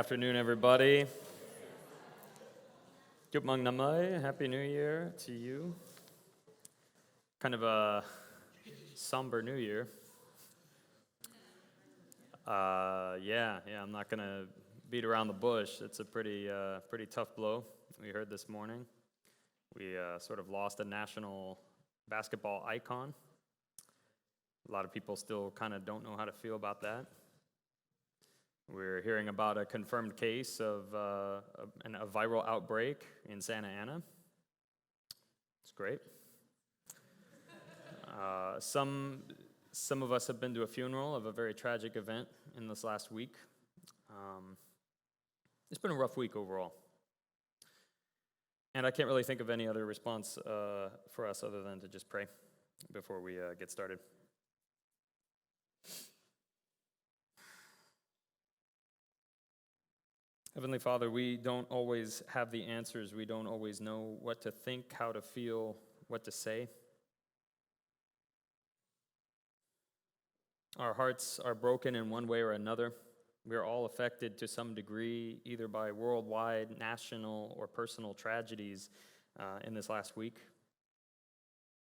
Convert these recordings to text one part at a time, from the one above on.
afternoon, everybody. Good Mong Namai. Happy New Year to you. Kind of a somber New Year. I'm not going to beat around the bush. It's a pretty tough blow we heard this morning. We sort of lost a national basketball icon. A lot of people still kind of don't know how to feel about that. We're hearing about a confirmed case of a viral outbreak in Santa Ana. It's great. Some of us have been to a funeral of a very tragic event in this last week. It's been a rough week overall. And I can't really think of any other response for us other than to just pray before we get started. Heavenly Father, we don't always have the answers. We don't always know what to think, how to feel, what to say. Our hearts are broken in one way or another. We are all affected to some degree, either by worldwide, national, or personal tragedies in this last week.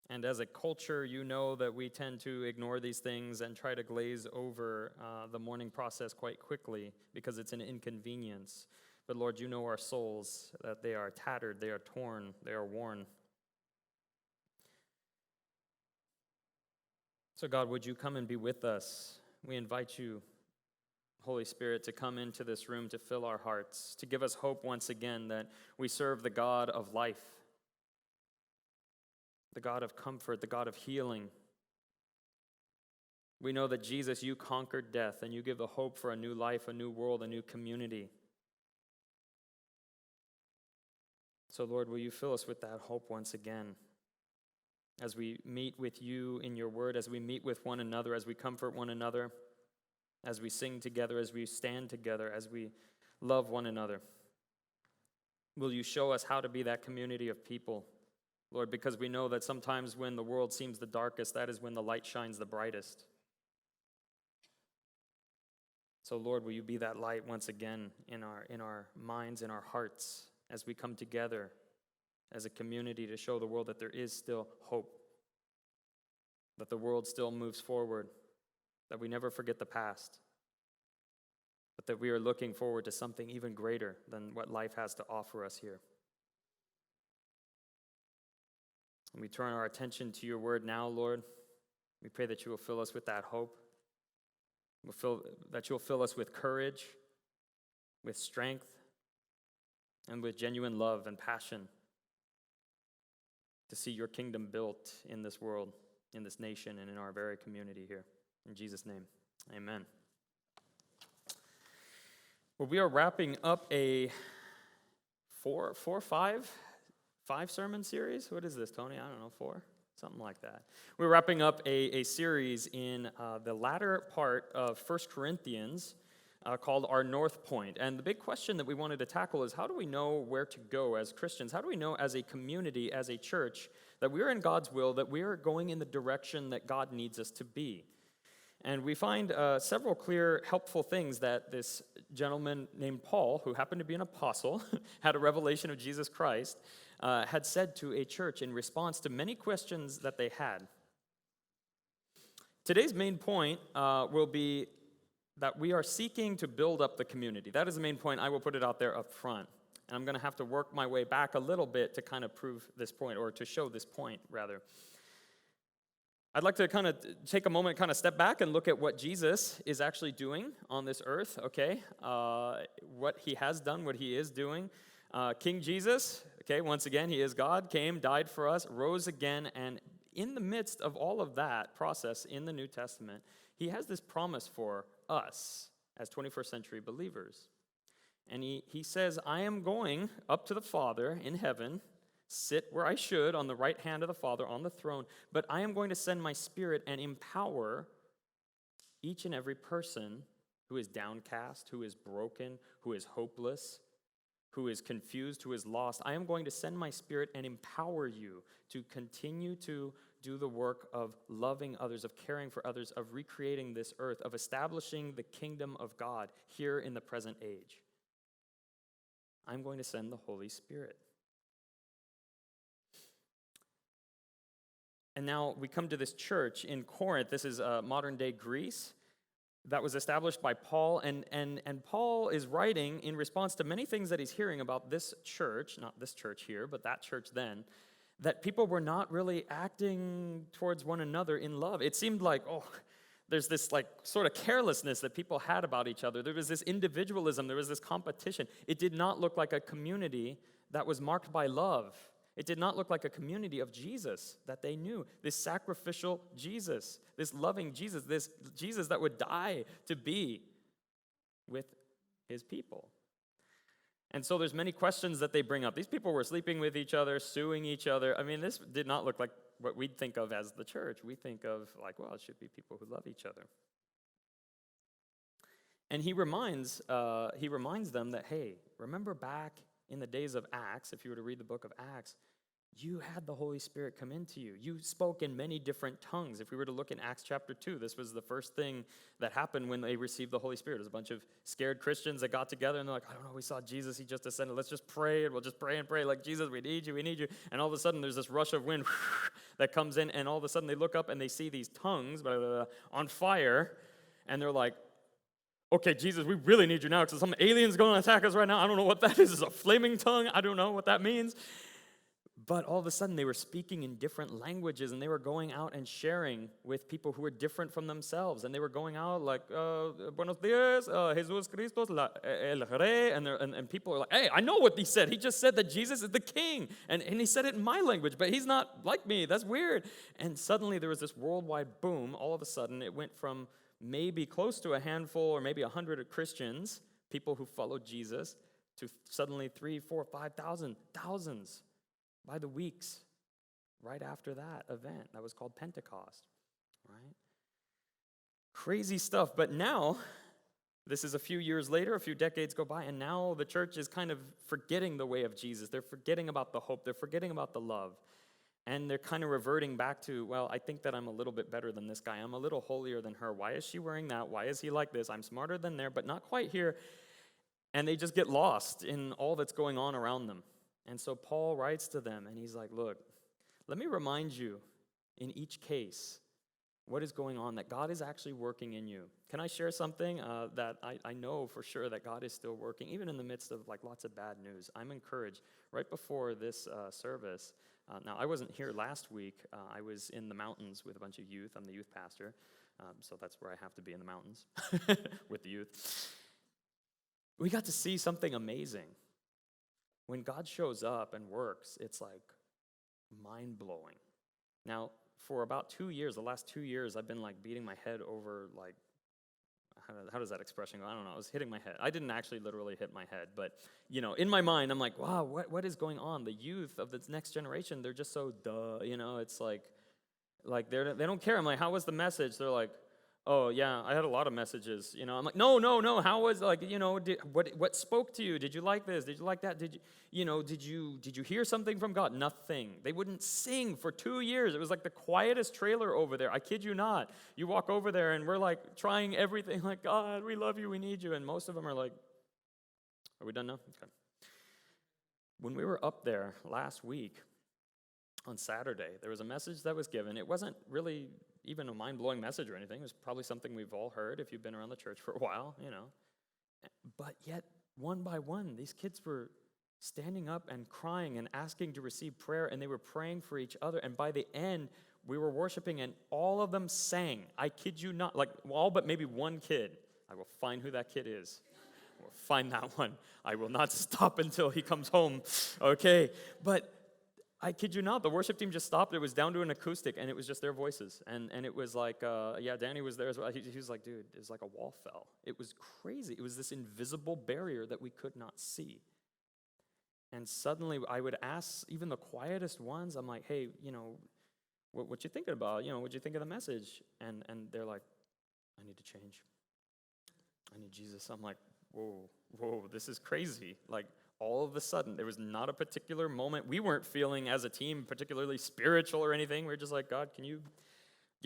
And as a culture, you know that we tend to ignore these things and try to glaze over the mourning process quite quickly because it's an inconvenience. But Lord, you know our souls, that they are tattered, they are torn, they are worn. So God, would you come and be with us? We invite you, Holy Spirit, to come into this room, to fill our hearts, to give us hope once again that we serve the God of life, the God of comfort, the God of healing. We know that Jesus, you conquered death, and you give the hope for a new life, a new world, a new community. So Lord, will you fill us with that hope once again as we meet with you in your word, as we meet with one another, as we comfort one another, as we sing together, as we stand together, as we love one another. Will you show us how to be that community of people, Lord, because we know that sometimes when the world seems the darkest, that is when the light shines the brightest. So, Lord, will you be that light once again in our minds, in our hearts, as we come together as a community to show the world that there is still hope, that the world still moves forward, that we never forget the past, but that we are looking forward to something even greater than what life has to offer us here. And we turn our attention to your word now, Lord. We pray that you will fill us with that hope, that you'll fill us with courage, with strength, and with genuine love and passion to see your kingdom built in this world, in this nation, and in our very community here. In Jesus' name, amen. Well, we are wrapping up a five sermon series. What is this, Tony? I don't know, 4? Something like that. We're wrapping up a series in the latter part of 1 Corinthians called Our North Point. And the big question that we wanted to tackle is, how do we know where to go as Christians? How do we know as a community, as a church, that we're in God's will, that we are going in the direction that God needs us to be? And we find several clear, helpful things that this gentleman named Paul, who happened to be an apostle, had a revelation of Jesus Christ, had said to a church in response to many questions that they had. Today's main point will be that we are seeking to build up the community. That is the main point. I will put it out there up front. And I'm going to have to work my way back a little bit to kind of prove this point, or to show this point, rather. I'd like to kind of take a moment, kind of step back and look at what Jesus is actually doing on this earth, okay? What he has done, what he is doing. King Jesus, okay, once again, he is God, came, died for us, rose again, and in the midst of all of that process in the New Testament, he has this promise for us as 21st century believers. And he says, I am going up to the Father in heaven, sit where I should on the right hand of the Father on the throne, but I am going to send my Spirit and empower each and every person who is downcast, who is broken, who is hopeless, who is confused, who is lost. I am going to send my Spirit and empower you to continue to do the work of loving others, of caring for others, of recreating this earth, of establishing the kingdom of God here in the present age. I'm going to send the Holy Spirit. And now we come to this church in Corinth. This is modern-day Greece that was established by Paul. And Paul is writing in response to many things that he's hearing about this church, not this church here, but that church then, that people were not really acting towards one another in love. It seemed like, there's this like sort of carelessness that people had about each other. There was this individualism. There was this competition. It did not look like a community that was marked by love. It did not look like a community of Jesus that they knew. This sacrificial Jesus, this loving Jesus, this Jesus that would die to be with his people. And so there's many questions that they bring up. These people were sleeping with each other, suing each other. I mean, this did not look like what we'd think of as the church. We think of like, well, it should be people who love each other. And he reminds them that, hey, remember back in the days of Acts, if you were to read the book of Acts, you had the Holy Spirit come into you. You spoke in many different tongues. If we were to look in Acts chapter 2, this was the first thing that happened when they received the Holy Spirit. It was a bunch of scared Christians that got together and they're like, I don't know, we saw Jesus, he just ascended. Let's just pray, and we'll just pray and pray like, Jesus, we need you, we need you. And all of a sudden there's this rush of wind that comes in, and all of a sudden they look up and they see these tongues on fire, and they're like, okay, Jesus, we really need you now because some alien's going to attack us right now. I don't know what that is. It's a flaming tongue. I don't know what that means. But all of a sudden, they were speaking in different languages, and they were going out and sharing with people who were different from themselves. And they were going out like, Buenos dias, Jesus Christos, el Rey. And people are like, hey, I know what he said. He just said that Jesus is the king. And he said it in my language, but he's not like me. That's weird. And suddenly, there was this worldwide boom. All of a sudden, it went from maybe close to a handful or maybe 100 Christians, people who followed Jesus, to suddenly 3, 4, 5,000, thousands by the weeks right after that event that was called Pentecost, right? Crazy stuff. But now, this is a few years later, a few decades go by, and now the church is kind of forgetting the way of Jesus. They're forgetting about the hope. They're forgetting about the love. And they're kind of reverting back to, well, I think that I'm a little bit better than this guy. I'm a little holier than her. Why is she wearing that? Why is he like this? I'm smarter than there, but not quite here. And they just get lost in all that's going on around them. And so Paul writes to them, and he's like, look, let me remind you in each case what is going on, that God is actually working in you. Can I share something that I know for sure that God is still working, even in the midst of like lots of bad news? I'm encouraged. Right before this service, now I wasn't here last week. I was in the mountains with a bunch of youth. I'm the youth pastor, so that's where I have to be, in the mountains with the youth. We got to see something amazing. When God shows up and works, it's like mind-blowing. Now, for about 2 years, the last 2 years, I've been like beating my head over like, how does that expression go? I don't know. I was hitting my head. I didn't actually literally hit my head, but in my mind, I'm like, wow, what is going on? The youth of this next generation, they're just so it's like they don't care. I'm like, how was the message? They're like, oh yeah, I had a lot of messages. I'm like, no. How was what spoke to you? Did you like this? Did you like that? Did you hear something from God? Nothing. They wouldn't sing for 2 years. It was like the quietest trailer over there. I kid you not. You walk over there and we're like trying everything. Like, God, we love you. We need you. And most of them are like, are we done now? Okay. When we were up there last week on Saturday, there was a message that was given. It wasn't really even a mind-blowing message or anything. It was probably something we've all heard if you've been around the church for a while, But yet, one by one, these kids were standing up and crying and asking to receive prayer, and they were praying for each other. And by the end, we were worshiping, and all of them sang. I kid you not, like all but maybe one kid. I will find who that kid is. I will find that one. I will not stop until he comes home. Okay, but I kid you not, the worship team just stopped. It was down to an acoustic, and it was just their voices. And it was like, Danny was there as well. He was like, dude, it was like a wall fell. It was crazy. It was this invisible barrier that we could not see. And suddenly I would ask even the quietest ones, I'm like, hey, what you thinking about? What'd you think of the message? And they're like, I need to change. I need Jesus. I'm like, whoa, this is crazy. Like, all of a sudden, there was not a particular moment. We weren't feeling as a team particularly spiritual or anything. We were just like, God,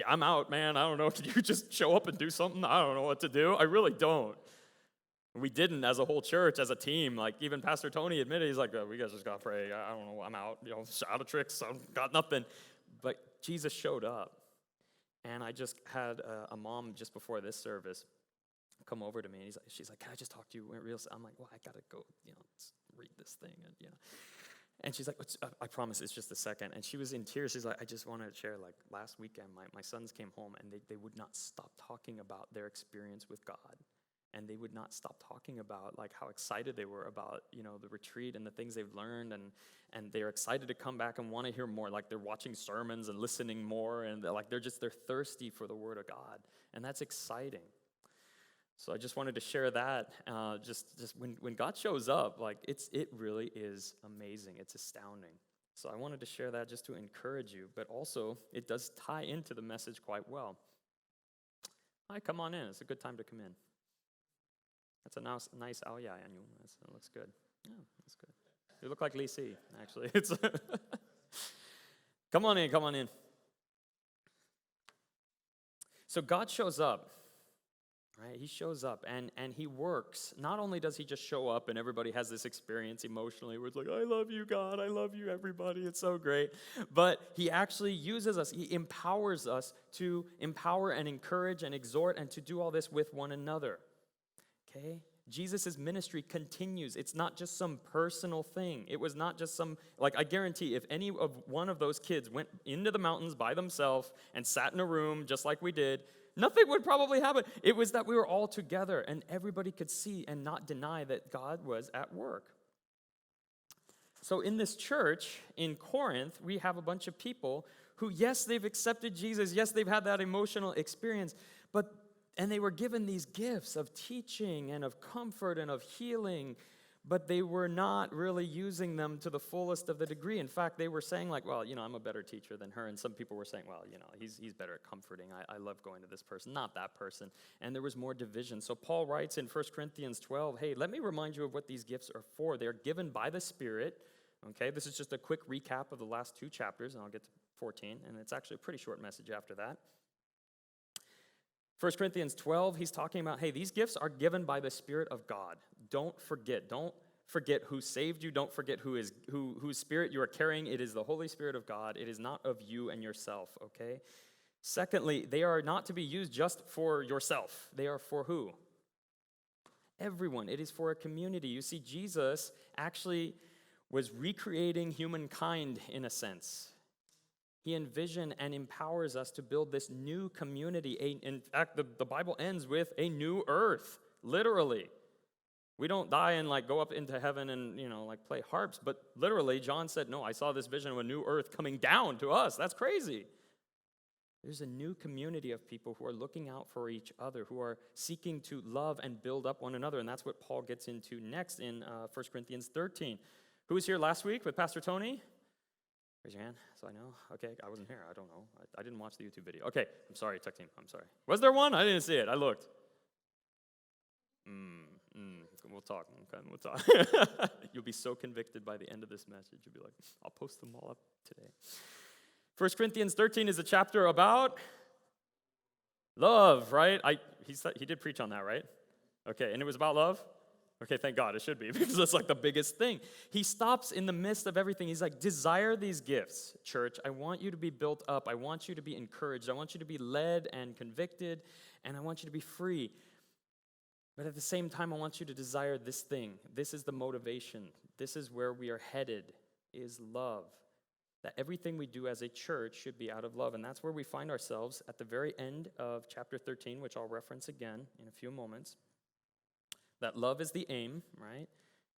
I'm out, man. I don't know. Can you just show up and do something? I don't know what to do. I really don't. We didn't as a whole church, as a team. Like, even Pastor Tony admitted, he's like, oh, we guys just got to pray. I don't know, I'm out, out of tricks, I've got nothing. But Jesus showed up. And I just had a mom just before this service come over to me, and she's like, can I just talk to you real? I'm like, well, I got to go, read this thing. And she's like, I promise, it's just a second. And she was in tears. She's like, I just want to share, like, last weekend, my sons came home, and they would not stop talking about their experience with God. And they would not stop talking about, like, how excited they were about, the retreat and the things they've learned. And they're excited to come back and want to hear more. Like, they're watching sermons and listening more. And they're thirsty for the Word of God. And that's exciting. So I just wanted to share that. Just when God shows up, like, it really is amazing. It's astounding. So I wanted to share that just to encourage you. But also, it does tie into the message quite well. Hi, come on in. It's a good time to come in. That's a nice oh yeah, and that looks good. Yeah, that's good. You look like Lee C, actually. Come on in. So God shows up, right? He shows up, and he works. Not only does he just show up, and everybody has this experience emotionally where it's like, I love you, God. I love you, everybody. It's so great. But he actually uses us. He empowers us to empower and encourage and exhort and to do all this with one another. Okay? Jesus' ministry continues. It's not just some personal thing. It was not just I guarantee if any of one of those kids went into the mountains by themselves and sat in a room just like we did, nothing would probably happen. It was that we were all together and everybody could see and not deny that God was at work. So in this church in Corinth, we have a bunch of people who, yes, they've accepted Jesus. Yes, they've had that emotional experience, and they were given these gifts of teaching and of comfort and of healing, but they were not really using them to the fullest of the degree. In fact, they were saying like, well, I'm a better teacher than her. And some people were saying, well, he's better at comforting. I love going to this person, not that person. And there was more division. So Paul writes in 1 Corinthians 12, hey, let me remind you of what these gifts are for. They're given by the Spirit. Okay, this is just a quick recap of the last 2 chapters, and I'll get to 14. And it's actually a pretty short message after that. 1 Corinthians 12, he's talking about, hey, these gifts are given by the Spirit of God. Don't forget who saved you. Don't forget whose spirit you are carrying. It is the Holy Spirit of God. It is not of you and yourself, okay? Secondly, they are not to be used just for yourself. They are for who? Everyone. It is for a community. You see, Jesus actually was recreating humankind in a sense. He envisioned and empowers us to build this new community. In fact, the Bible ends with a new earth, literally. We don't die and go up into heaven and play harps, but literally John said, no, I saw this vision of a new earth coming down to us. That's crazy. There's a new community of people who are looking out for each other, who are seeking to love and build up one another, and that's what Paul gets into next in 1 Corinthians 13. Who was here last week with Pastor Tony? Raise your hand so I know. Okay, I wasn't here. I don't know. I didn't watch the YouTube video. Okay, I'm sorry, tech team. I'm sorry. Was there one? I didn't see it. I looked. We'll talk. Okay, we'll talk. You'll be so convicted by the end of this message. You'll be like, I'll post them all up today. 1 Corinthians 13 is a chapter about love, right? He did preach on that, right? Okay, and it was about love? Okay, thank God, it should be, because that's the biggest thing. He stops in the midst of everything. He's like, desire these gifts, church. I want you to be built up. I want you to be encouraged. I want you to be led and convicted, and I want you to be free. But at the same time, I want you to desire this thing. This is the motivation. This is where we are headed, is love. That everything we do as a church should be out of love. And that's where we find ourselves at the very end of chapter 13, which I'll reference again in a few moments. That love is the aim, right?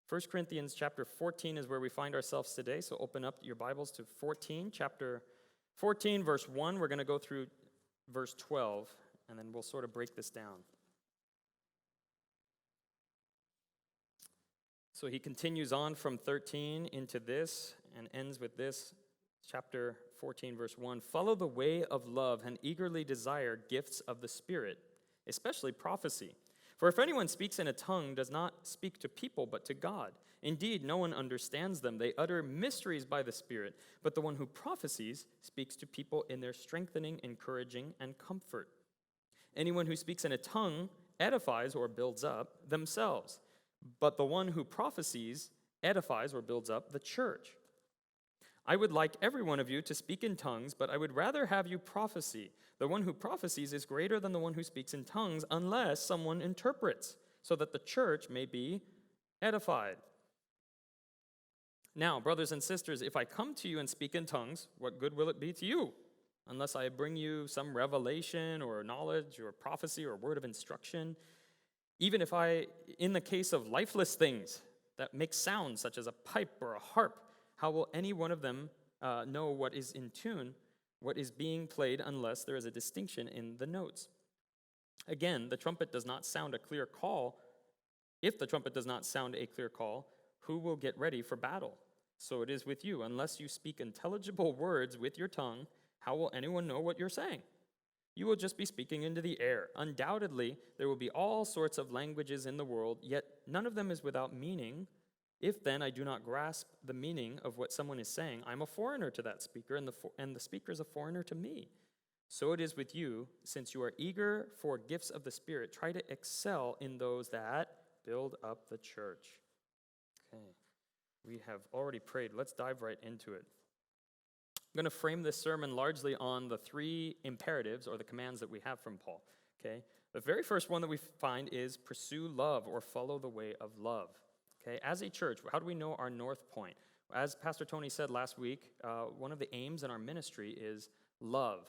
1 Corinthians chapter 14 is where we find ourselves today. So open up your Bibles to chapter 14, verse 1. We're going to go through verse 12, and then we'll sort of break this down. So he continues on from 13 into this and ends with this. Chapter 14, verse 1. Follow the way of love and eagerly desire gifts of the Spirit, especially prophecy. For if anyone speaks in a tongue, does not speak to people, but to God. Indeed, no one understands them. They utter mysteries by the Spirit. But the one who prophesies speaks to people in their strengthening, encouraging, and comfort. Anyone who speaks in a tongue edifies or builds up themselves, but the one who prophesies edifies or builds up the church. I would like every one of you to speak in tongues, but I would rather have you prophesy. The one who prophesies is greater than the one who speaks in tongues, unless someone interprets, so that the church may be edified. Now, brothers and sisters, if I come to you and speak in tongues, what good will it be to you? Unless I bring you some revelation or knowledge or prophecy or word of instruction. Even if in the case of lifeless things that make sounds, such as a pipe or a harp, how will any one of them know what is in tune, what is being played, unless there is a distinction in the notes? Again, the trumpet does not sound a clear call. If the trumpet does not sound a clear call, who will get ready for battle? So it is with you. Unless you speak intelligible words with your tongue, how will anyone know what you're saying? You will just be speaking into the air. Undoubtedly, there will be all sorts of languages in the world, yet none of them is without meaning. If then I do not grasp the meaning of what someone is saying, I'm a foreigner to that speaker, and the speaker is a foreigner to me. So it is with you. Since you are eager for gifts of the Spirit, try to excel in those that build up the church. Okay, we have already prayed. Let's dive right into it. I'm going to frame this sermon largely on the three imperatives or the commands that we have from Paul. Okay, the very first one that we find is pursue love or follow the way of love. Okay, as a church, how do we know our north point? As Pastor Tony said last week, one of the aims in our ministry is love.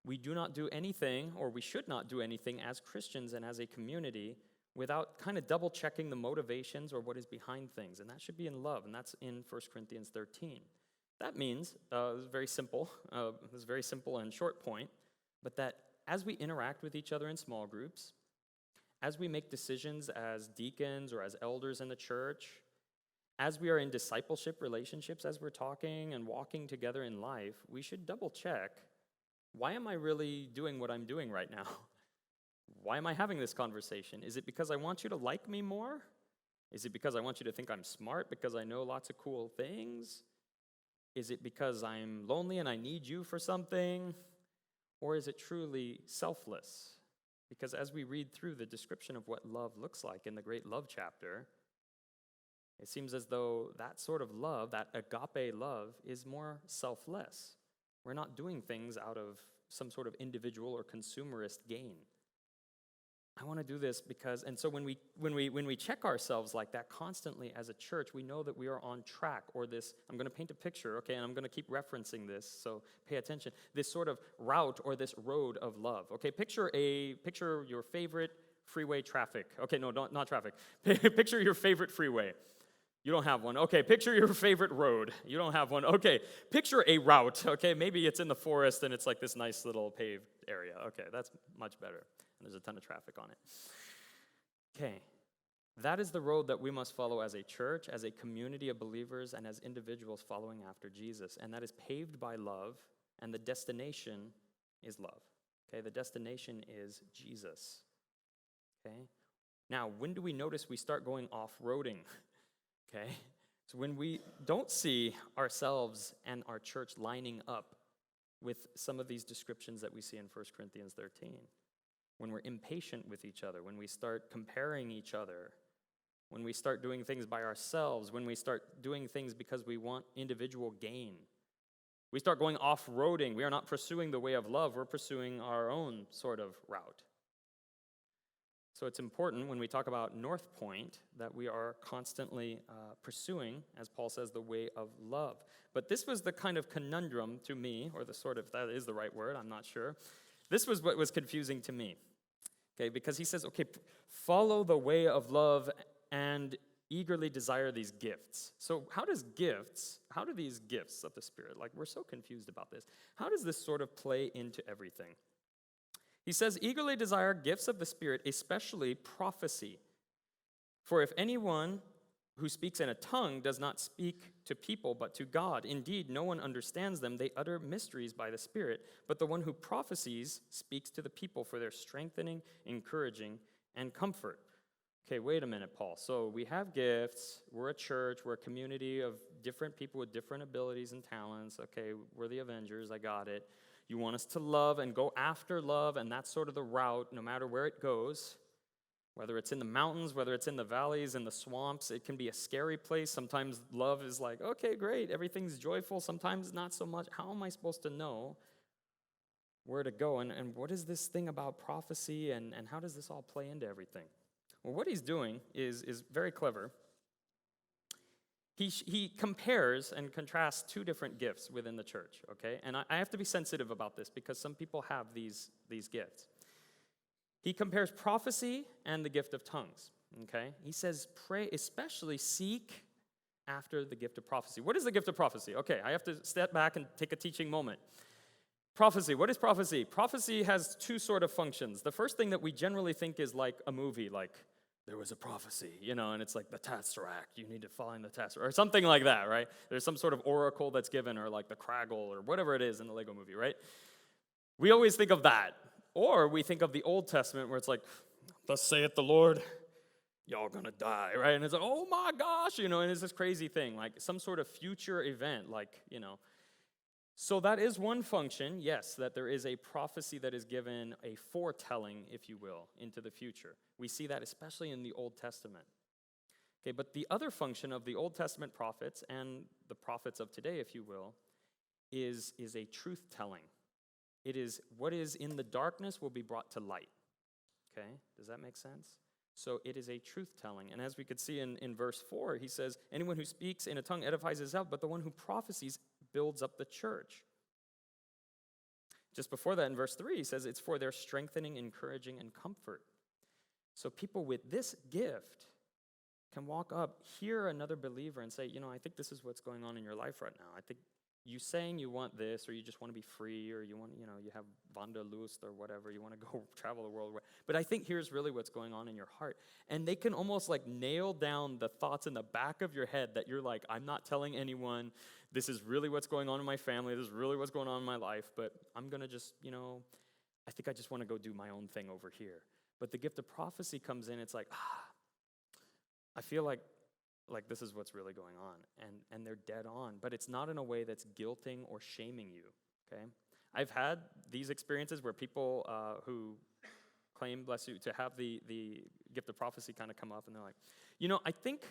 We do not do anything, or we should not do anything as Christians and as a community without kind of double checking the motivations or what is behind things. And that should be in love, and that's in 1 Corinthians 13. That means, this is very simple, this is a very simple and short point, but that as we interact with each other in small groups, as we make decisions as deacons or as elders in the church, as we are in discipleship relationships, as we're talking and walking together in life, we should double check, why am I really doing what I'm doing right now? Why am I having this conversation? Is it because I want you to like me more? Is it because I want you to think I'm smart because I know lots of cool things? Is it because I'm lonely and I need you for something? Or is it truly selfless? Because as we read through the description of what love looks like in the great love chapter, it seems as though that sort of love, that agape love, is more selfless. We're not doing things out of some sort of individual or consumerist gain. I want to do this because, and so when we check ourselves like that constantly as a church, we know that we are on track, or this, I'm going to paint a picture, okay, and I'm going to keep referencing this, so pay attention, this sort of route or this road of love, okay, picture your favorite freeway traffic, okay, no, not traffic, picture your favorite freeway. You don't have one. Okay, picture your favorite road. You don't have one. Okay, picture a route. Okay, maybe it's in the forest and it's like this nice little paved area. Okay, that's much better. And there's a ton of traffic on it. Okay, that is the road that we must follow as a church, as a community of believers, and as individuals following after Jesus. And that is paved by love, and the destination is love. Okay, the destination is Jesus. Okay, now when do we notice we start going off-roading? Okay, so when we don't see ourselves and our church lining up with some of these descriptions that we see in 1 Corinthians 13, when we're impatient with each other, when we start comparing each other, when we start doing things by ourselves, when we start doing things because we want individual gain, we start going off-roading. We are not pursuing the way of love, we're pursuing our own sort of route. So it's important when we talk about North Point that we are constantly pursuing, as Paul says, the way of love. But this was the kind of conundrum to me, or the sort of, that is the right word, I'm not sure. This was what was confusing to me, okay, because he says, okay, follow the way of love and eagerly desire these gifts. So how do these gifts of the Spirit, like we're so confused about this, how does this sort of play into everything? He says, eagerly desire gifts of the Spirit, especially prophecy. For if anyone who speaks in a tongue does not speak to people but to God, indeed, no one understands them. They utter mysteries by the Spirit. But the one who prophesies speaks to the people for their strengthening, encouraging, and comfort. Okay, wait a minute, Paul. So we have gifts. We're a church. We're a community of different people with different abilities and talents. Okay, we're the Avengers. I got it. You want us to love and go after love, and that's sort of the route, no matter where it goes. Whether it's in the mountains, whether it's in the valleys, in the swamps, it can be a scary place. Sometimes love is like, okay, great, everything's joyful. Sometimes not so much. How am I supposed to know where to go? And what is this thing about prophecy, and how does this all play into everything? Well, what he's doing is very clever. He compares and contrasts two different gifts within the church, okay? And I have to be sensitive about this because some people have these gifts. He compares prophecy and the gift of tongues, okay? He says, pray, especially seek after the gift of prophecy. What is the gift of prophecy? Okay, I have to step back and take a teaching moment. Prophecy, what is prophecy? Prophecy has two sort of functions. The first thing that we generally think is like a movie, like there was a prophecy, and it's like the Tesseract, you need to find the Tesseract, or something like that, right? There's some sort of oracle that's given, or like the Craggle, or whatever it is in the Lego movie, right? We always think of that. Or we think of the Old Testament where it's like, thus saith the Lord, y'all gonna die, right? And it's like, oh my gosh, and it's this crazy thing, like some sort of future event, like, So that is one function, yes, that there is a prophecy that is given, a foretelling, if you will, into the future. We see that especially in the Old Testament. Okay, but the other function of the Old Testament prophets and the prophets of today, if you will, is a truth-telling. It is what is in the darkness will be brought to light. Okay, does that make sense? So it is a truth-telling. And as we could see in verse 4, he says, anyone who speaks in a tongue edifies himself, but the one who prophesies builds up the church. Just before that, in verse 3, he says it's for their strengthening, encouraging, and comfort. So people with this gift can walk up, hear another believer, and say, I think this is what's going on in your life right now. I think you saying you want this, or you just want to be free, or you want, you have Wanderlust or whatever, you want to go travel the world. But I think here's really what's going on in your heart. And they can almost like nail down the thoughts in the back of your head that you're like, I'm not telling anyone. This is really what's going on in my family. This is really what's going on in my life. But I'm going to just, I think I just want to go do my own thing over here. But the gift of prophecy comes in. It's like, I feel like this is what's really going on, and they're dead on. But it's not in a way that's guilting or shaming you, okay? I've had these experiences where people who claim, bless you, to have the gift of prophecy kind of come up, and they're like, I think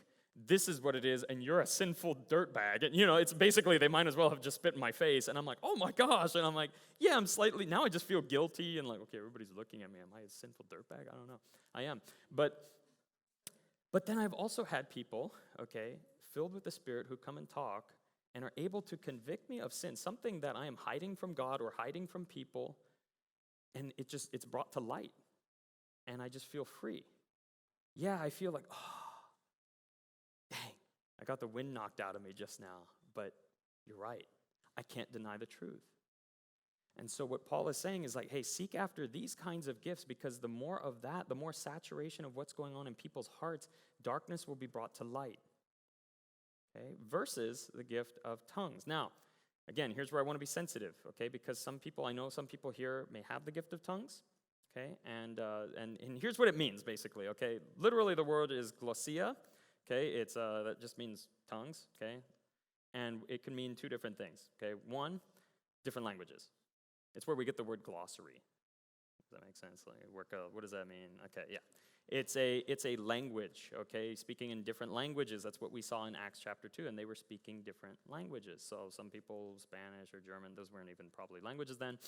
this is what it is, and you're a sinful dirtbag. And, it's basically, they might as well have just spit in my face, and I'm like, oh my gosh, and I'm like, yeah, I'm slightly, now I just feel guilty, and like, okay, everybody's looking at me. Am I a sinful dirtbag? I don't know. I am. But then I've also had people, okay, filled with the Spirit who come and talk and are able to convict me of sin, something that I am hiding from God or hiding from people, and it's brought to light, and I just feel free. Yeah, I feel like, dang, I got the wind knocked out of me just now, but you're right. I can't deny the truth. And so what Paul is saying is like, hey, seek after these kinds of gifts, because the more of that, the more saturation of what's going on in people's hearts, darkness will be brought to light. Okay? Versus the gift of tongues. Now, again, here's where I want to be sensitive, okay? Because I know some people here may have the gift of tongues, okay? And here's what it means, basically, okay? Literally, the word is glossia, okay? It's that just means tongues, okay? And it can mean two different things, okay? One, different languages. It's where we get the word glossary. Does that make sense? Like, what does that mean? Okay, yeah. It's a language, okay? Speaking in different languages. That's what we saw in Acts chapter 2, and they were speaking different languages. So some people, Spanish or German, those weren't even probably languages then,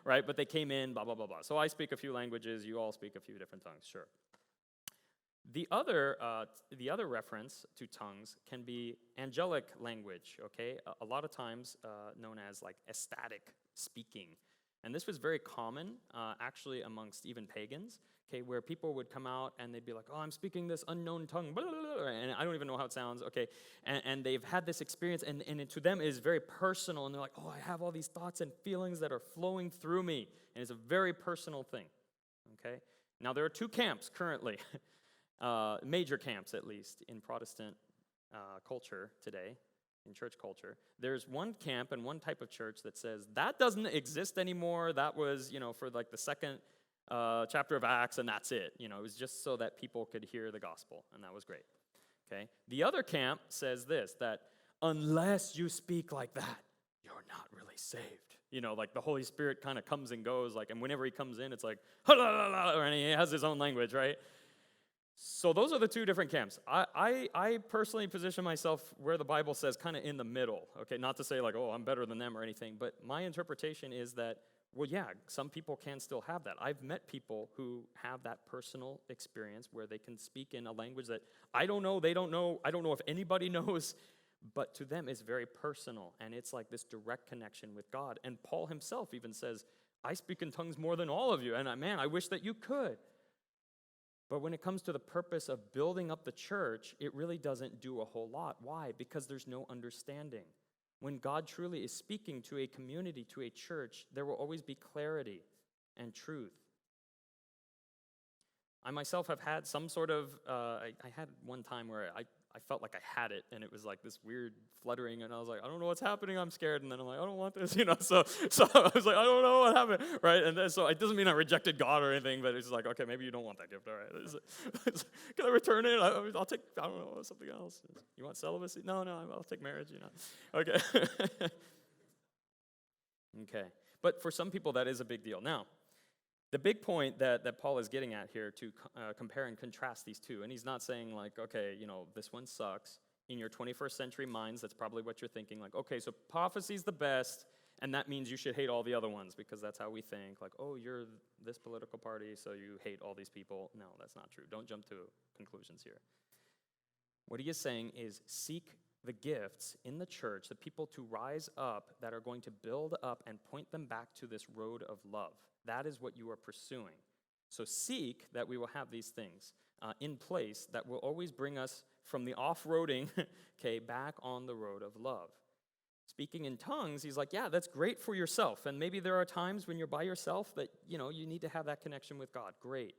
right? But they came in, blah, blah, blah, blah. So I speak a few languages. You all speak a few different tongues, sure. The other reference to tongues can be angelic language, okay? A lot of times known as like ecstatic speaking. And this was very common actually amongst even pagans, okay, where people would come out and they'd be like, oh, I'm speaking this unknown tongue, blah, blah, blah, and I don't even know how it sounds, okay? And they've had this experience, and it, to them, it is very personal, and they're like, oh, I have all these thoughts and feelings that are flowing through me, and it's a very personal thing, okay? Now, there are two camps currently, major camps at least, in Protestant culture today, in church culture. There's one camp and one type of church that says that doesn't exist anymore. That was, for like the second chapter of Acts, and that's it. It was just so that people could hear the gospel, and that was great. Okay. The other camp says this, that unless you speak like that, you're not really saved. Like the Holy Spirit kind of comes and goes, like, and whenever he comes in, it's like, and he has his own language, right? So those are the two different camps. I personally position myself where the Bible says kind of in the middle, okay? Not to say like, oh, I'm better than them or anything, but my interpretation is that, well, yeah, some people can still have that. I've met people who have that personal experience where they can speak in a language that I don't know, they don't know, I don't know if anybody knows, but to them it's very personal, and it's like this direct connection with God. And Paul himself even says, I speak in tongues more than all of you, and man, I wish that you could. But when it comes to the purpose of building up the church, it really doesn't do a whole lot. Why? Because there's no understanding. When God truly is speaking to a community, to a church, there will always be clarity and truth. I myself have had some sort of, I had one time where I felt like I had it, and it was like this weird fluttering, and I was like, I don't know what's happening, I'm scared, and then I'm like, I don't want this, so I was like, I don't know what happened, right? And then, so it doesn't mean I rejected God or anything, but it's like, okay, maybe you don't want that gift, all right. Can I return it? I'll take, I don't know, something else. You want celibacy? No, I'll take marriage, Okay. Okay. But for some people, that is a big deal. Now, the big point that Paul is getting at here to compare and contrast these two, and he's not saying like, okay, this one sucks. In your 21st century minds, that's probably what you're thinking, like, okay, so prophecy's the best, and that means you should hate all the other ones, because that's how we think, like, oh, you're this political party, so you hate all these people. No, that's not true. Don't jump to conclusions here. What he is saying is seek the gifts in the church, the people to rise up that are going to build up and point them back to this road of love. That is what you are pursuing. So seek that we will have these things in place that will always bring us from the off-roading, okay, back on the road of love. Speaking in tongues, he's like, yeah, that's great for yourself. And maybe there are times when you're by yourself that, you need to have that connection with God. Great.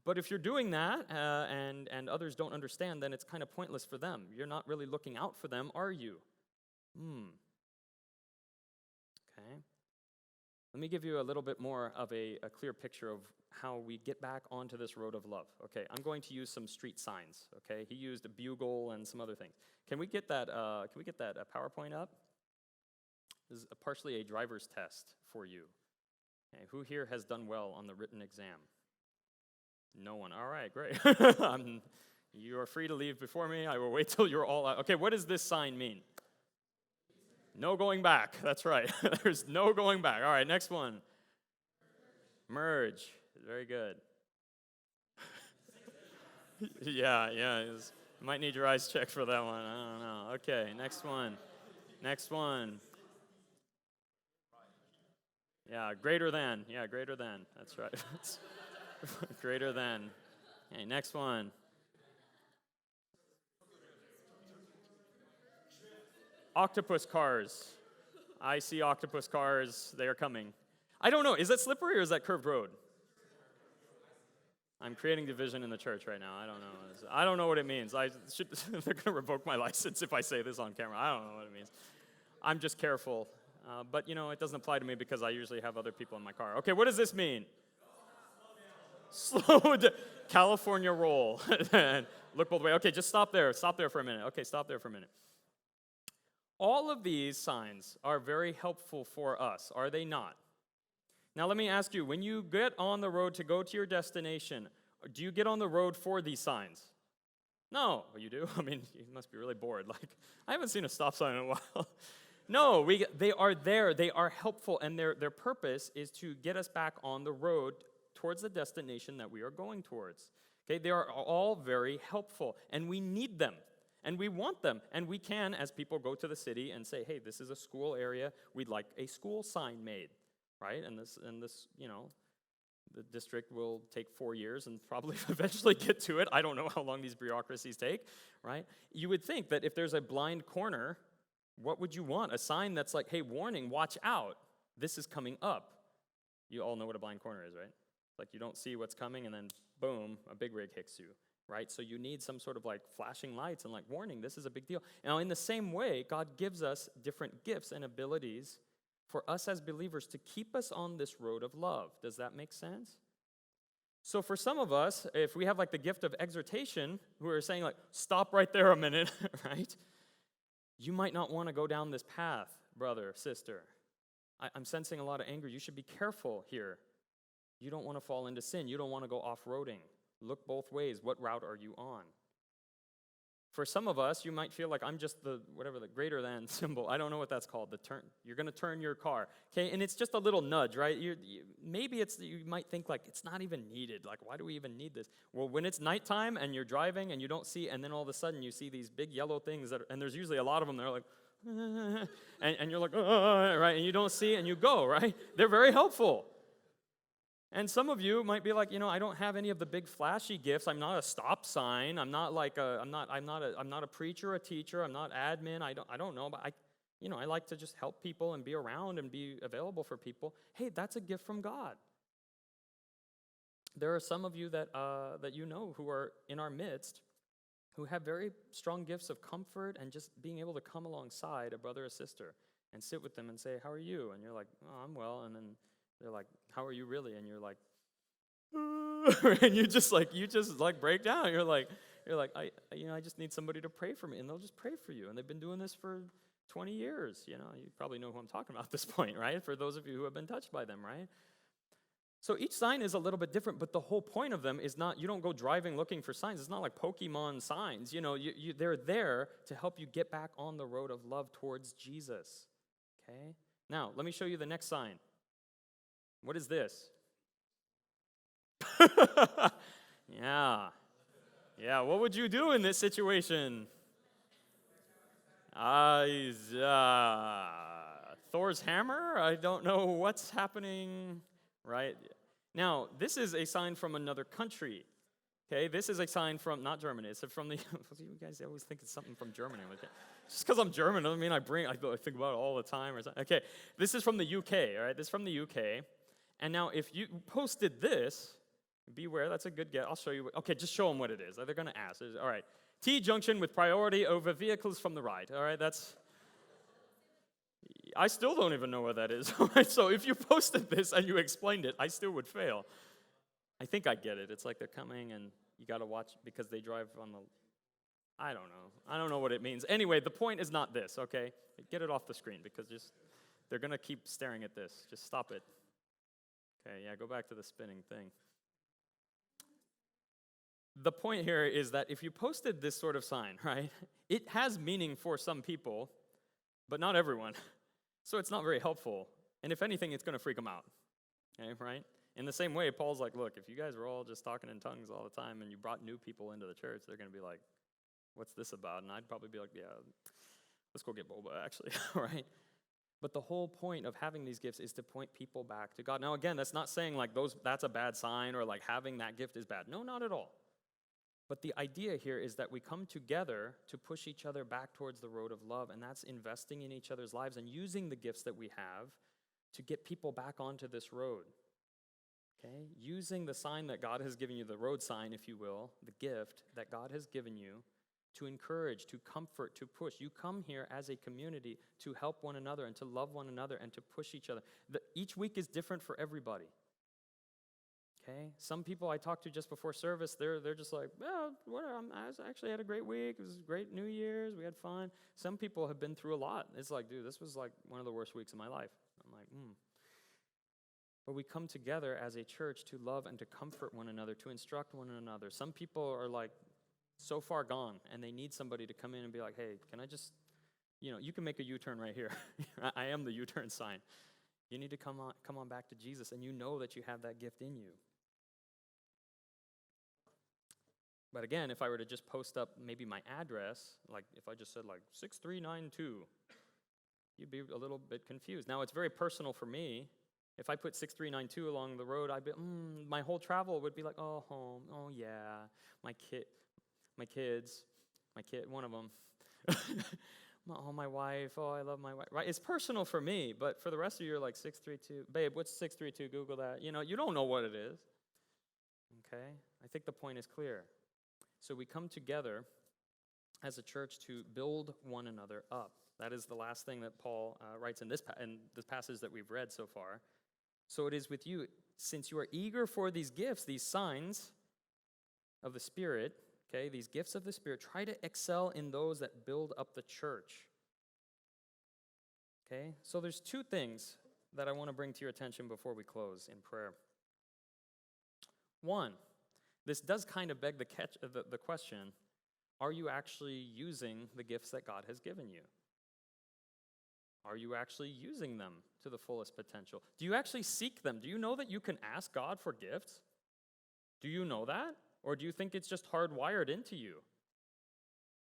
But if you're doing that and others don't understand, then it's kind of pointless for them. You're not really looking out for them, are you? Okay. Let me give you a little bit more of a clear picture of how we get back onto this road of love. Okay, I'm going to use some street signs. Okay, he used a bugle and some other things. Can we get that? PowerPoint up? This is partially a driver's test for you. Okay, who here has done well on the written exam? No one. All right, great. You are free to leave before me. I will wait till you're all out. Okay, what does this sign mean? No going back. That's right. There's no going back. All right, next one. Merge. Very good. Yeah. You might need your eyes checked for that one. I don't know. Okay, next one. Yeah, greater than. Yeah, greater than. That's right. Greater than. Okay, next one. Octopus cars. I see octopus cars. They are coming. I don't know. Is that slippery or is that curved road? I'm creating division in the church right now. I don't know. I don't know what it means. They're going to revoke my license if I say this on camera. I don't know what it means. I'm just careful. But, it doesn't apply to me because I usually have other people in my car. Okay, what does this mean? Slow down. California roll. Look both ways. Okay, just stop there. Stop there for a minute. Okay, stop there for a minute. All of these signs are very helpful for us, are they not? Now let me ask you, when you get on the road to go to your destination, do you get on the road for these signs? No, you do? I mean, you must be really bored. Like, I haven't seen a stop sign in a while. No, they are there, they are helpful, and their purpose is to get us back on the road towards the destination that we are going towards. Okay, they are all very helpful, and we need them. And we want them, and we can, as people go to the city and say, hey, this is a school area, we'd like a school sign made, right? And this, the district will take 4 years and probably eventually get to it. I don't know how long these bureaucracies take, right? You would think that if there's a blind corner, what would you want? A sign that's like, hey, warning, watch out, this is coming up. You all know what a blind corner is, right? Like you don't see what's coming, and then boom, a big rig hits you. Right? So you need some sort of like flashing lights and like warning, this is a big deal. Now in the same way, God gives us different gifts and abilities for us as believers to keep us on this road of love. Does that make sense? So for some of us, if we have like the gift of exhortation, who are saying like, stop right there a minute, right? You might not want to go down this path, brother, sister. I'm sensing a lot of anger. You should be careful here. You don't want to fall into sin. You don't want to go off-roading. Look both ways. What route are you on? For some of us, you might feel like I'm just the greater than symbol. I don't know what that's called. The turn. You're going to turn your car, okay? And it's just a little nudge, right? Maybe you might think like it's not even needed. Like, why do we even need this? Well, when it's nighttime and you're driving and you don't see, and then all of a sudden you see these big yellow things and there's usually a lot of them. They're like, and you're like, right? And you don't see, and you go, right? They're very helpful. And some of you might be like, I don't have any of the big flashy gifts. I'm not a stop sign. I'm not a preacher, or a teacher. I'm not admin. I don't know, but I like to just help people and be around and be available for people. Hey, that's a gift from God. There are some of you that who are in our midst who have very strong gifts of comfort and just being able to come alongside a brother or sister and sit with them and say, "How are you?" And you're like, "Oh, I'm well." And then they're like, "How are you really?" And you're like, and you just break down. You're like, I just need somebody to pray for me, and they'll just pray for you. And they've been doing this for 20 years. You probably know who I'm talking about at this point, right? For those of you who have been touched by them, right? So each sign is a little bit different, but the whole point of them is not, you don't go driving looking for signs. It's not like Pokemon signs. They're there to help you get back on the road of love towards Jesus. Okay? Now, let me show you the next sign. What is this? Yeah. Yeah, what would you do in this situation? Thor's hammer? I don't know what's happening, right? Now, this is a sign from another country. Okay, this is a sign from, not Germany, it's from the, you guys always think it's something from Germany. Just because I'm German doesn't mean I think about it all the time. Okay, this is from the UK, all right? This is from the UK. And now if you posted this, beware, that's a good guess. I'll show you. Okay, just show them what it is. They're going to ask. All right, T-junction with priority over vehicles from the right. All right, I still don't even know what that is. All right, so if you posted this and you explained it, I still would fail. I think I get it. It's like they're coming and you got to watch because they drive on the, I don't know. I don't know what it means. Anyway, the point is not this, okay? Get it off the screen because they're going to keep staring at this. Just stop it. Okay, yeah, go back to the spinning thing. The point here is that if you posted this sort of sign, right, it has meaning for some people, but not everyone. So it's not very helpful. And if anything, it's going to freak them out, okay, right? In the same way, Paul's like, look, if you guys were all just talking in tongues all the time and you brought new people into the church, they're going to be like, what's this about? And I'd probably be like, yeah, let's go get boba, actually, right? But the whole point of having these gifts is to point people back to God. Now, again, that's not saying like that's a bad sign or like having that gift is bad. No, not at all. But the idea here is that we come together to push each other back towards the road of love, and that's investing in each other's lives and using the gifts that we have to get people back onto this road. Okay? Using the sign that God has given you, the road sign, if you will, the gift that God has given you to encourage, to comfort, to push. You come here as a community to help one another and to love one another and to push each other. Each week is different for everybody. Okay, some people I talked to just before service, they're just like, well, I actually had a great week. It was a great New Year's. We had fun. Some people have been through a lot. It's like, dude, this was like one of the worst weeks of my life. I'm like, But we come together as a church to love and to comfort one another, to instruct one another. Some people are like so far gone, and they need somebody to come in and be like, hey, can I just, you can make a U-turn right here. I am the U-turn sign. You need to come on back to Jesus, and you know that you have that gift in you. But again, if I were to just post up maybe my address, like if I just said like 6392, you'd be a little bit confused. Now, it's very personal for me. If I put 6392 along the road, I'd be, my whole travel would be like, oh, home, oh yeah, my kids, one of them. My wife, oh, I love my wife. Right? It's personal for me, but for the rest of you, you're like 632. Babe, what's 632? Google that. You don't know what it is. Okay? I think the point is clear. So we come together as a church to build one another up. That is the last thing that Paul writes in this passage that we've read so far. So it is with you, since you are eager for these gifts, these signs of the Spirit, okay, these gifts of the Spirit, try to excel in those that build up the church. Okay, so there's two things that I want to bring to your attention before we close in prayer. One, this does kind of beg the question, are you actually using the gifts that God has given you? Are you actually using them to the fullest potential? Do you actually seek them? Do you know that you can ask God for gifts? Do you know that? Or do you think it's just hardwired into you?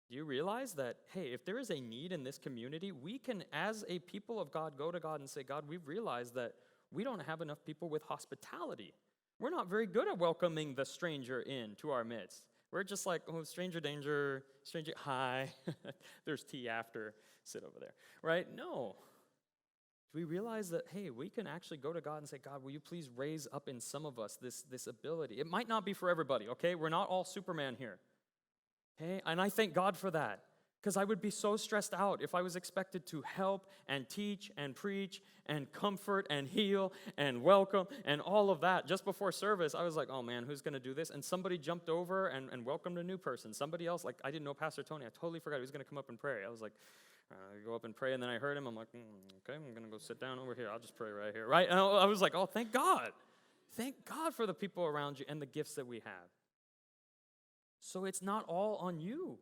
Do you realize that, hey, if there is a need in this community, we can, as a people of God, go to God and say, God, we've realized that we don't have enough people with hospitality. We're not very good at welcoming the stranger in to our midst. We're just like, oh, stranger danger, stranger, hi. There's tea after, sit over there, right? No. Do we realize that, hey, we can actually go to God and say, God, will you please raise up in some of us this ability? It might not be for everybody, okay? We're not all Superman here. Okay? And I thank God for that, because I would be so stressed out if I was expected to help and teach and preach and comfort and heal and welcome and all of that. Just before service, I was like, oh man, who's going to do this? And somebody jumped over and welcomed a new person. Somebody else, like I didn't know Pastor Tony. I totally forgot he was going to come up and pray. I was like, go up and pray, and then I heard him. I'm like, okay, I'm going to go sit down over here. I'll just pray right here, right? And I was like, oh, thank God. Thank God for the people around you and the gifts that we have. So it's not all on you.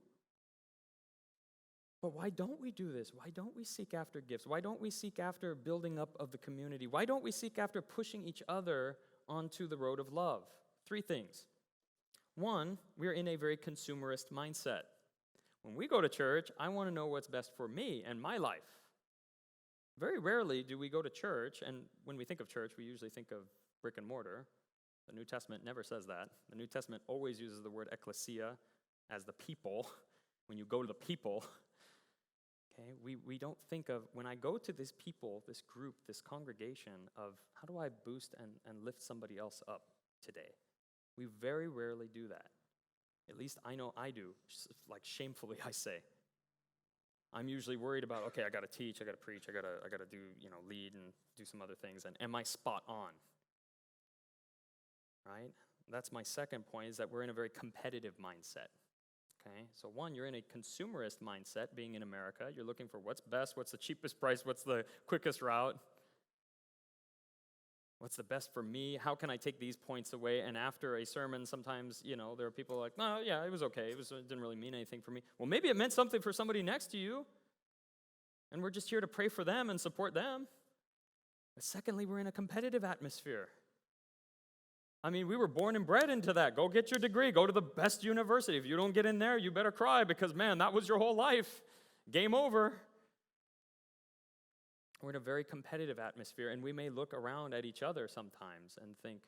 But why don't we do this? Why don't we seek after gifts? Why don't we seek after building up of the community? Why don't we seek after pushing each other onto the road of love? 3 things. 1, we're in a very consumerist mindset. When we go to church, I want to know what's best for me and my life. Very rarely do we go to church, and when we think of church, we usually think of brick and mortar. The New Testament never says that. The New Testament always uses the word ecclesia as the people. When you go to the people, okay, we don't think of, when I go to this people, this group, this congregation, of how do I boost and lift somebody else up today? We very rarely do that. At least I know I do, like shamefully I say. I'm usually worried about, okay, I got to teach, I got to preach, I got to do, lead and do some other things, and am I spot on? Right? That's my second point, is that we're in a very competitive mindset. Okay? So 1, you're in a consumerist mindset, being in America. You're looking for what's best, what's the cheapest price, what's the quickest route. What's the best for me? How can I take these points away? And after a sermon, sometimes, there are people like, no, yeah, it was okay. It didn't really mean anything for me. Well, maybe it meant something for somebody next to you. And we're just here to pray for them and support them. But secondly, we're in a competitive atmosphere. I mean, we were born and bred into that. Go get your degree. Go to the best university. If you don't get in there, you better cry because, man, that was your whole life. Game over. We're in a very competitive atmosphere, and we may look around at each other sometimes and think,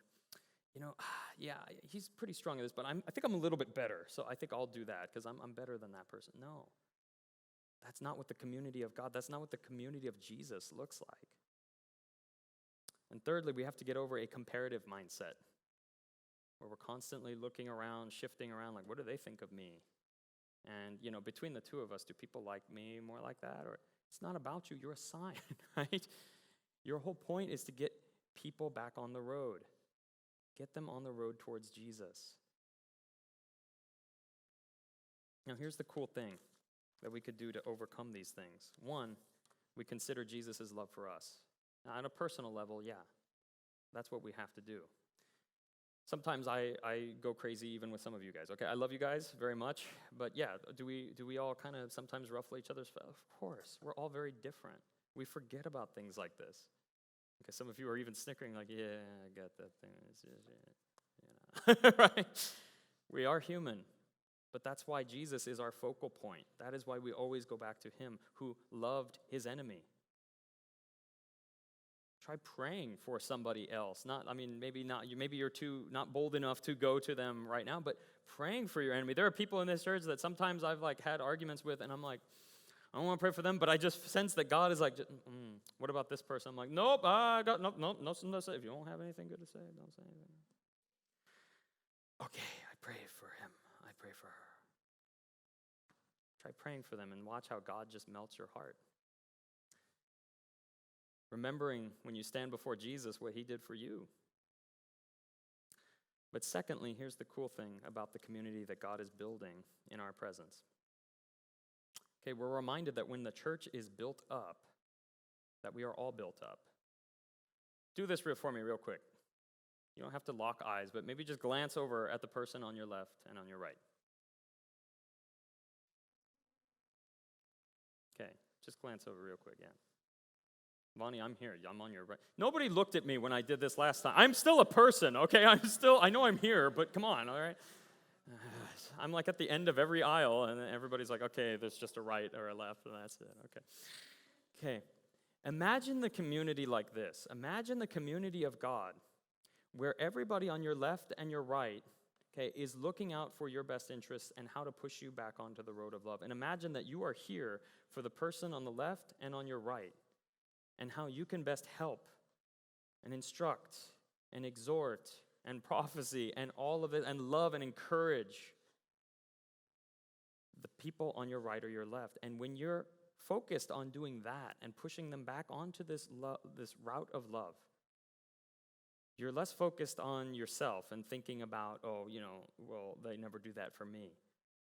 yeah, he's pretty strong at this, but I think I'm a little bit better, so I think I'll do that because I'm better than that person. No, that's not what the community of God, that's not what the community of Jesus looks like. And thirdly, we have to get over a comparative mindset where we're constantly looking around, shifting around, like, what do they think of me? And, between the two of us, do people like me more like that? Or it's not about you, you're a sign, right? Your whole point is to get people back on the road. Get them on the road towards Jesus. Now, here's the cool thing that we could do to overcome these things. 1, we consider Jesus' love for us. Now, on a personal level, yeah, that's what we have to do. Sometimes I go crazy even with some of you guys. Okay, I love you guys very much, but yeah, do we all kind of sometimes ruffle each other's feathers? Of course, we're all very different. We forget about things like this. Okay, some of you are even snickering like, yeah, I got that thing. It's right? We are human, but that's why Jesus is our focal point. That is why we always go back to him who loved his enemy. Try praying for somebody else. Maybe you're not bold enough to go to them right now, but praying for your enemy. There are people in this church that sometimes I've had arguments with, and I'm like, I don't want to pray for them, but I just sense that God is like, what about this person? I'm like, nope, nothing to say. If you don't have anything good to say, don't say anything. Okay, I pray for him. I pray for her. Try praying for them and watch how God just melts your heart. Remembering when you stand before Jesus what he did for you. But secondly, here's the cool thing about the community that God is building in our presence. Okay, we're reminded that when the church is built up, that we are all built up. Do this for me real quick. You don't have to lock eyes, but maybe just glance over at the person on your left and on your right. Okay, just glance over real quick, yeah. Vonnie, I'm here. I'm on your right. Nobody looked at me when I did this last time. I'm still a person, okay? I know I'm here, but come on, all right? I'm like at the end of every aisle, and everybody's like, okay, there's just a right or a left, and that's it, okay. Okay, imagine the community like this. Imagine the community of God, where everybody on your left and your right, okay, is looking out for your best interests and how to push you back onto the road of love. And imagine that you are here for the person on the left and on your right, and how you can best help and instruct and exhort and prophecy and all of it, and love and encourage the people on your right or your left. And when you're focused on doing that and pushing them back onto this route of love, you're less focused on yourself and thinking about, well, they never do that for me.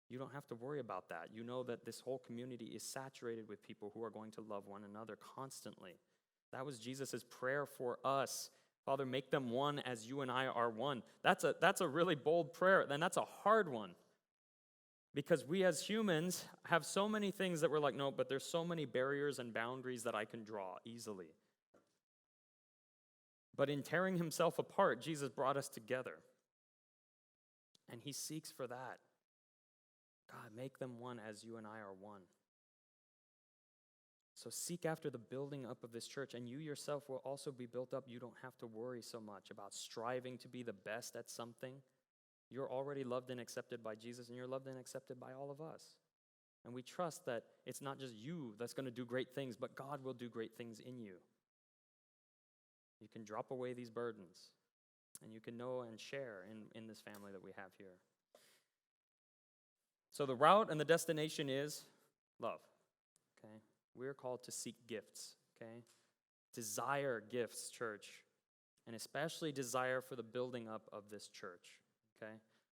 You don't have to worry about that. You know that this whole community is saturated with people who are going to love one another constantly. That was Jesus' prayer for us. Father, make them one as you and I are one. That's a really bold prayer, and that's a hard one. Because we as humans have so many things that we're like, no, but there's so many barriers and boundaries that I can draw easily. But in tearing himself apart, Jesus brought us together. And he seeks for that. God, make them one as you and I are one. So seek after the building up of this church, and you yourself will also be built up. You don't have to worry so much about striving to be the best at something. You're already loved and accepted by Jesus, and you're loved and accepted by all of us. And we trust that it's not just you that's going to do great things, but God will do great things in you. You can drop away these burdens, and you can know and share in this family that we have here. So the route and the destination is love, okay? We're called to seek gifts, okay? Desire gifts, church, and especially desire for the building up of this church, okay?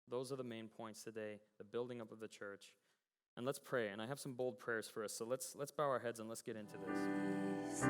Those are the main points today, the building up of the church. And let's pray, and I have some bold prayers for us, so let's bow our heads and let's get into this.